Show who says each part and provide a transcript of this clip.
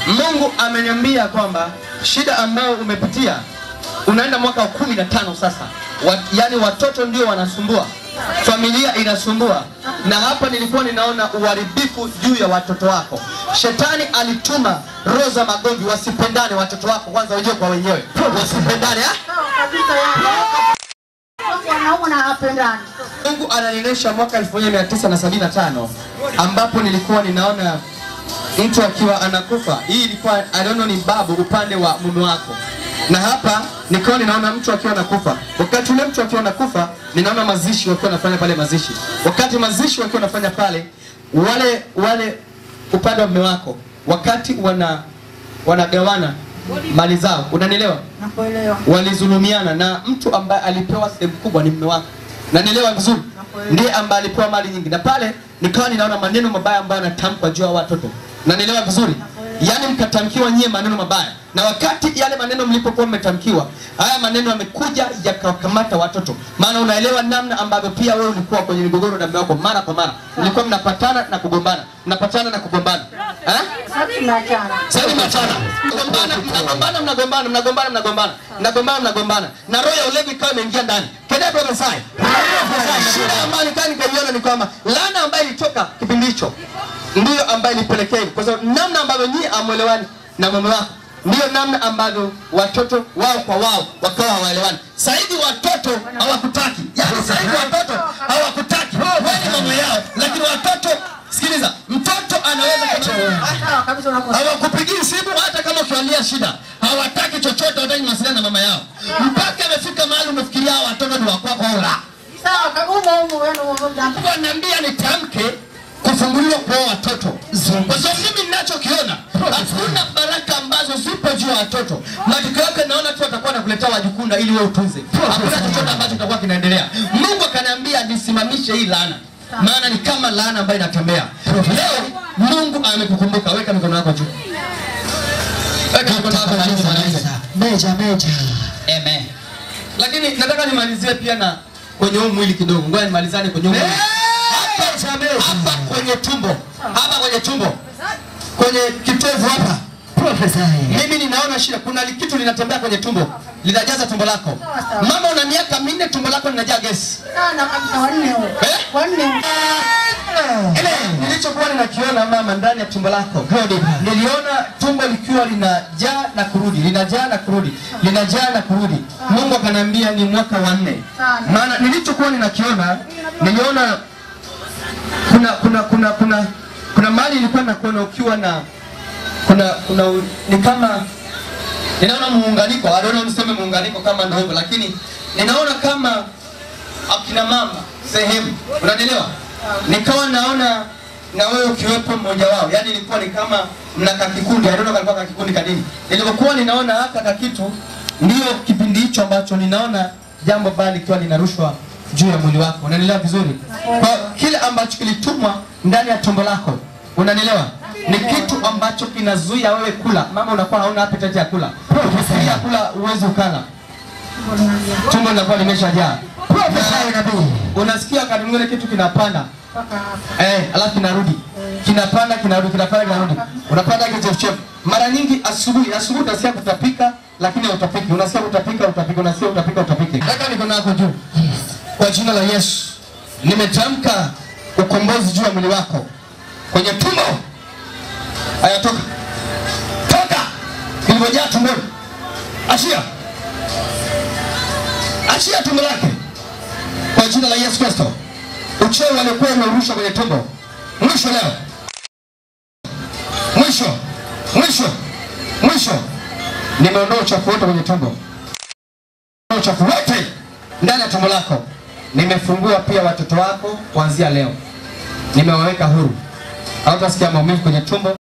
Speaker 1: Mungu ameniambia kwamba shida ambayo umepitia unaenda mwaka wa 15 sasa. Yani watoto ndio wanasumbua, familia inasumbua, na hapa nilikuwa ninaona uharibifu juu ya watoto wako. Shetani alituma roho za magomvi, wasipendane watoto wako kwanza wenyewe kwa wenyewe. Wasipendane Mungu ananionyesha mwaka 1975 ambapo nilikuwa ninaona mtu akiwa anakufa. Hii ilikuwa I don't know ni babu upande wa mume wako. Na hapa nikawa ninaona mtu akiwa anakufa. Wakati ule mtu akiwa anakufa, ninaona mazishi wakiwa wanafanya pale mazishi. Wakati mazishi wakiwa wanafanya pale, wale upande wa mume wako, wakati wanagawana mali zao, unanielewa?
Speaker 2: Nakuelewa.
Speaker 1: Walizulumiana na mtu ambaye alipewa sehemu kubwa ni mume wako. Unanielewa vizuri? Ndiye ambaye alipewa mali nyingi. Na pale nikawa ninaona maneno mabaya ambayo yanatamkwa juu ya watoto. Unanielewa vizuri? Yani mkatamkiwa nyie maneno mabaya. Na wakati yale maneno mlipokuwa mmetamkiwa, haya maneno yamekuja yakakamata watoto. Maana unaelewa namna ambavyo pia wewe ulikuwa kwenye migogoro na mume wako mara kwa mara. Mlikuwa mnapatana na kugombana. Mnapatana na kugombana.
Speaker 2: Sasa
Speaker 1: mnachana. Mnagombana. Na roho ya ulevi ikawa imeingia ndani. Kenda prophesy. Shida ambayo nikaiona ni kwamba laana ambayo ilitoka kipindi hicho ndiyo ambayo ilipelekea hivi. Kwa sababu namna ambavyo nyinyi amuelewani na mume wako, ndiyo namna ambavyo watoto wao kwa wao wakawa hawaelewani. Sasa hivi watoto hawakutaki. Yaani sasa hivi watoto hawakutaki. Wewe ni mama yao, lakini watoto, sikiliza, mtoto anaweza hawakupigii simu hata kama ukiwalia shida. Hawataki chochote, hawataki mawasiliano na mama yao. Mpaka amefika mahali umefikiria watoto ni wako au la.
Speaker 2: sawa kagumo wewe
Speaker 1: Mungu ananiambia nitamke kufunguliwa kwa watoto. Kwa sababu mimi ninachokiona, hakuna baraka ambazo zipo juu ya watoto. Matokeo yake naona tu atakuwa anakuletea wajukunda ili wewe utunze. Hakuna chochote ambacho kitakuwa kinaendelea. Mungu akaniambia nisimamishe hii laana. Maana ni kama laana ambayo inatembea. Leo Mungu amekukumbuka. Weka mikono yako juu. Weka mikono yako juu.
Speaker 2: Meja.
Speaker 1: Amen. Lakini nataka nimalizie pia na kwenye huu mwili kidogo. Ngoja nimalizane kwenye huu mwili. Hapa kwenye tumbo. Hapa kwenye tumbo. Kwenye kitovu hapa.
Speaker 2: Professor.
Speaker 1: Mimi ninaona shida, kuna kitu linatembea kwenye tumbo. Linajaza tumbo lako. Mama una miaka 4 tumbo lako linajaa gesi.
Speaker 2: Sana kabisa wanne.
Speaker 1: Nilichokuwa ninakiona mama ndani ya tumbo lako. Niliona tumbo likiwa linajaa na kurudi, linajaa na kurudi, linajaa na kurudi. Mungu akaniambia ni mwaka wa 4. Maana nilichokuwa ninakiona, niliona kuna mali ilikuwa nakuona ukiwa na ni kama ninaona muunganiko, I don't know niseme muunganiko kama ndio hivyo, lakini ninaona kama akina mama sehemu, unanielewa? Nikawa naona na wewe ukiwepo mmoja wao, yani ilikuwa ni kama mnaka kikundi, I don't know kalikuwa kikundi kadini. Nilipokuwa ninaona haka kitu, ndio kipindi hicho ambacho ninaona jambo bali likiwa linarushwa juu ya mwili wako. Unanielewa vizuri? Kwa kile ambacho kilitumwa ndani ya tumbo lako, unanielewa? Ni kitu ambacho kinazuia wewe kula. Mama unakuwa hauna appetite ya kula. Ukisikia kula uweze ukala. Tumbo linakuwa limeshajaa. Unasikia wakati mwingine kitu kinapanda. Alafu kinarudi. Kinapanda kinarudi. Unapanda kichefuchefu. Mara nyingi asubuhi unasikia kutapika lakini hutapiki. Unasikia kutapika, unasikia utapiki. Weka mikono yako juu. Kwa jina la Yesu, nimetamka ukombozi juu ya mwili wako. Kwenye tumbo. Haya toka. Kilivojaa tumboni. Achia tumbo lake. Kwa jina la Yesu Kristo. Uchawi walikuwa umerusha kwenye tumbo. Mwisho leo. Mwisho. Nimeondoa uchafu wote kwenye tumbo. Uchafu wote ndani ya tumbo lako. Nimefungua pia watoto wako kuanzia leo. Nimewaweka huru. Hautasikia maumivu kwenye tumbo.